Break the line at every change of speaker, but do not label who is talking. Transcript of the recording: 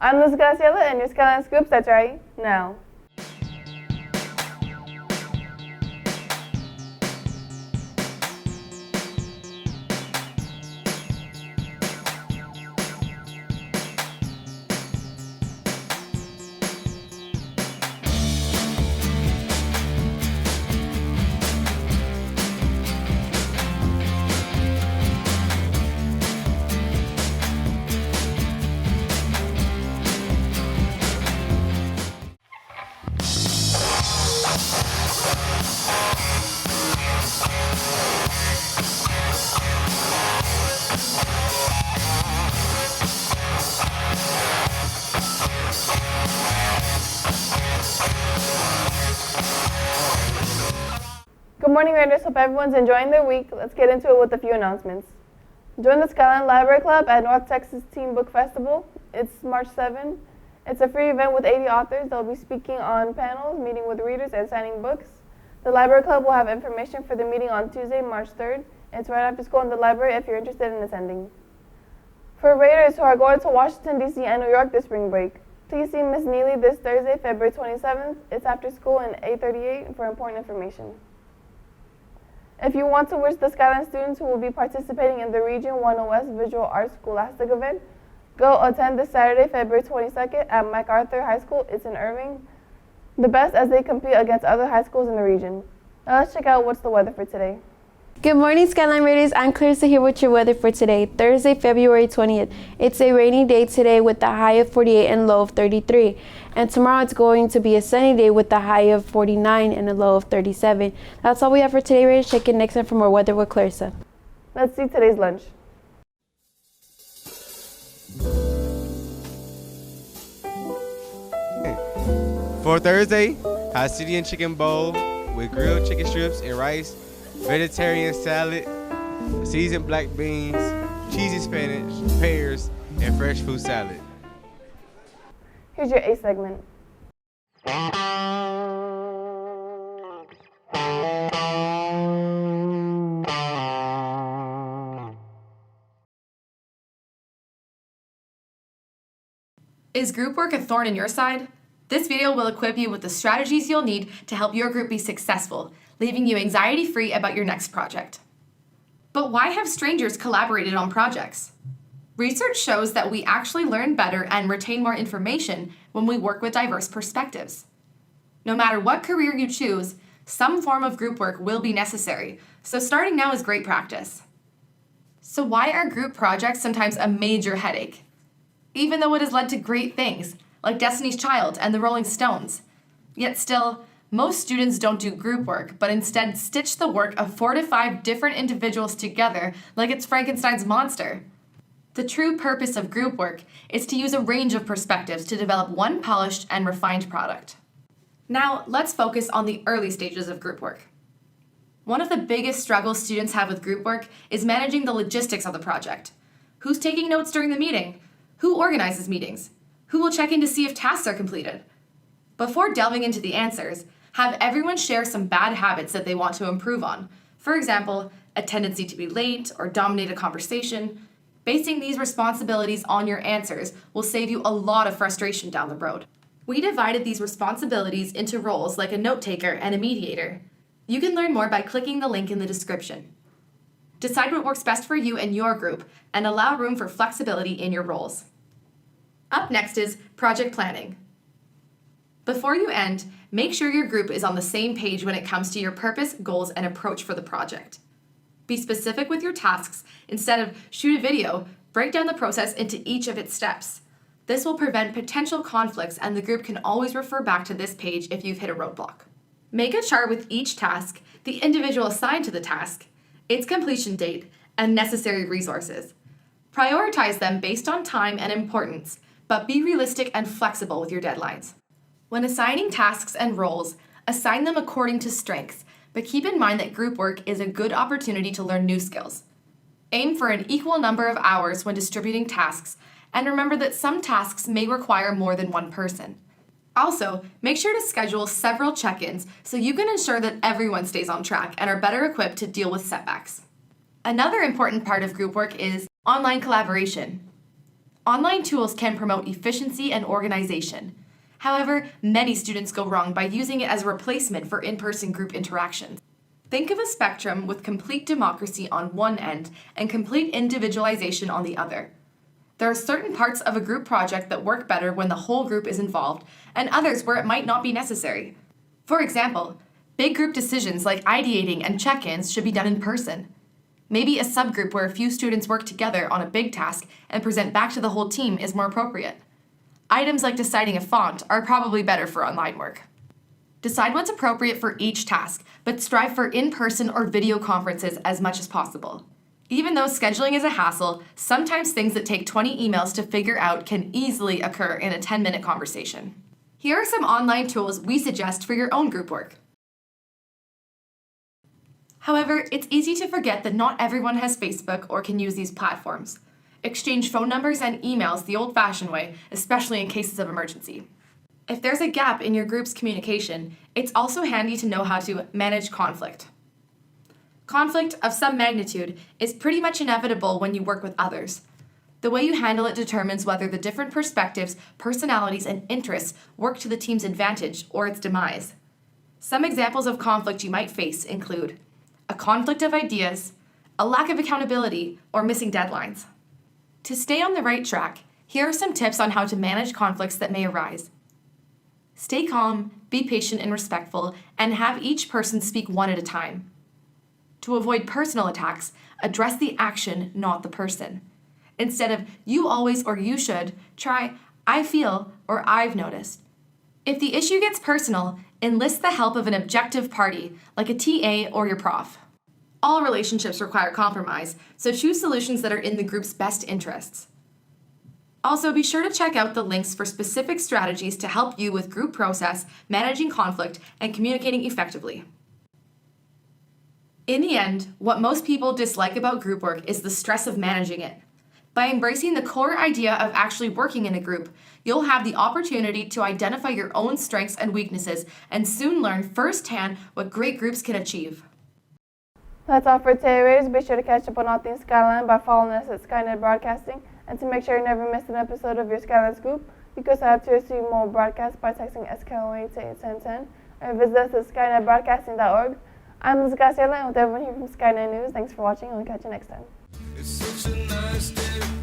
I'm Liz Graciela, and your Skyline Scoops, that's right, now. Good morning, Raiders. Hope everyone's enjoying their week. Let's get into it with a few announcements. Join the Skyline Library Club at North Texas Teen Book Festival. It's March 7. It's a free event with 80 authors. They'll be speaking on panels, meeting with readers, and signing books. The Library Club will have information for the meeting on Tuesday, March 3rd. It's right after school in the library if you're interested in attending. For Raiders who are going to Washington, D.C. and New York this spring break, please see Ms. Neely this Thursday, February 27th. It's after school in 838 for important information. If you want to wish the Skyline students who will be participating in the Region 101 Visual Arts Scholastic event, go attend this Saturday, February 22nd at MacArthur High School. It's in Irving. The best as they compete against other high schools in the region. Now let's check out what's the weather for today.
Good morning, Skyline Raiders. I'm Clarissa here with your weather for today, Thursday, February 20th. It's a rainy day today with a high of 48 and low of 33. And tomorrow it's going to be a sunny day with a high of 49 and a low of 37. That's all we have for today, Raiders. Check in next time for more weather with Clarissa.
Let's see today's lunch.
For Thursday, Hasidian chicken bowl with grilled chicken strips and rice, vegetarian salad, seasoned black beans, cheesy spinach, pears, and fresh fruit salad.
Here's your A segment.
Is group work a thorn in your side? This video will equip you with the strategies you'll need to help your group be successful, leaving you anxiety-free about your next project. But why have strangers collaborated on projects? Research shows that we actually learn better and retain more information when we work with diverse perspectives. No matter what career you choose, some form of group work will be necessary, so starting now is great practice. So why are group projects sometimes a major headache? Even though it has led to great things, like Destiny's Child and the Rolling Stones. Yet still, most students don't do group work, but instead stitch the work of 4 to 5 different individuals together like it's Frankenstein's monster. The true purpose of group work is to use a range of perspectives to develop one polished and refined product. Now, let's focus on the early stages of group work. One of the biggest struggles students have with group work is managing the logistics of the project. Who's taking notes during the meeting? Who organizes meetings? Who will check in to see if tasks are completed? Before delving into the answers, have everyone share some bad habits that they want to improve on. For example, a tendency to be late or dominate a conversation. Basing these responsibilities on your answers will save you a lot of frustration down the road. We divided these responsibilities into roles like a note taker and a mediator. You can learn more by clicking the link in the description. Decide what works best for you and your group and allow room for flexibility in your roles. Up next is project planning. Before you end, make sure your group is on the same page when it comes to your purpose, goals, and approach for the project. Be specific with your tasks. Instead of shoot a video, break down the process into each of its steps. This will prevent potential conflicts, and the group can always refer back to this page if you've hit a roadblock. Make a chart with each task, the individual assigned to the task, its completion date, and necessary resources. Prioritize them based on time and importance, but be realistic and flexible with your deadlines. When assigning tasks and roles, assign them according to strengths, but keep in mind that group work is a good opportunity to learn new skills. Aim for an equal number of hours when distributing tasks, and remember that some tasks may require more than one person. Also, make sure to schedule several check-ins so you can ensure that everyone stays on track and are better equipped to deal with setbacks. Another important part of group work is online collaboration. Online tools can promote efficiency and organization. However, many students go wrong by using it as a replacement for in-person group interactions. Think of a spectrum with complete democracy on one end and complete individualization on the other. There are certain parts of a group project that work better when the whole group is involved, and others where it might not be necessary. For example, big group decisions like ideating and check-ins should be done in person. Maybe a subgroup where a few students work together on a big task and present back to the whole team is more appropriate. Items like deciding a font are probably better for online work. Decide what's appropriate for each task, but strive for in-person or video conferences as much as possible. Even though scheduling is a hassle, sometimes things that take 20 emails to figure out can easily occur in a 10-minute conversation. Here are some online tools we suggest for your own group work. However, it's easy to forget that not everyone has Facebook or can use these platforms. Exchange phone numbers and emails the old-fashioned way, especially in cases of emergency. If there's a gap in your group's communication, it's also handy to know how to manage conflict. Conflict of some magnitude is pretty much inevitable when you work with others. The way you handle it determines whether the different perspectives, personalities, and interests work to the team's advantage or its demise. Some examples of conflict you might face include a conflict of ideas, a lack of accountability, or missing deadlines. To stay on the right track, here are some tips on how to manage conflicts that may arise. Stay calm, be patient and respectful, and have each person speak one at a time. To avoid personal attacks, address the action, not the person. Instead of you always or you should, try I feel or I've noticed. If the issue gets personal, enlist the help of an objective party, like a TA or your prof. All relationships require compromise, so choose solutions that are in the group's best interests. Also, be sure to check out the links for specific strategies to help you with group process, managing conflict, and communicating effectively. In the end, what most people dislike about group work is the stress of managing it. By embracing the core idea of actually working in a group, you'll have the opportunity to identify your own strengths and weaknesses and soon learn firsthand what great groups can achieve.
That's all for today, Raiders. Be sure to catch up on all things Skyline by following us at Skynet Broadcasting. And to make sure you never miss an episode of your Skyline's group, you can sign up to receive more broadcasts by texting SKLA to 81010 or visit us at skynetbroadcasting.org. I'm Liz Garcia, with everyone here from Skynet News. Thanks for watching, and we'll catch you next time.
It's such a nice day.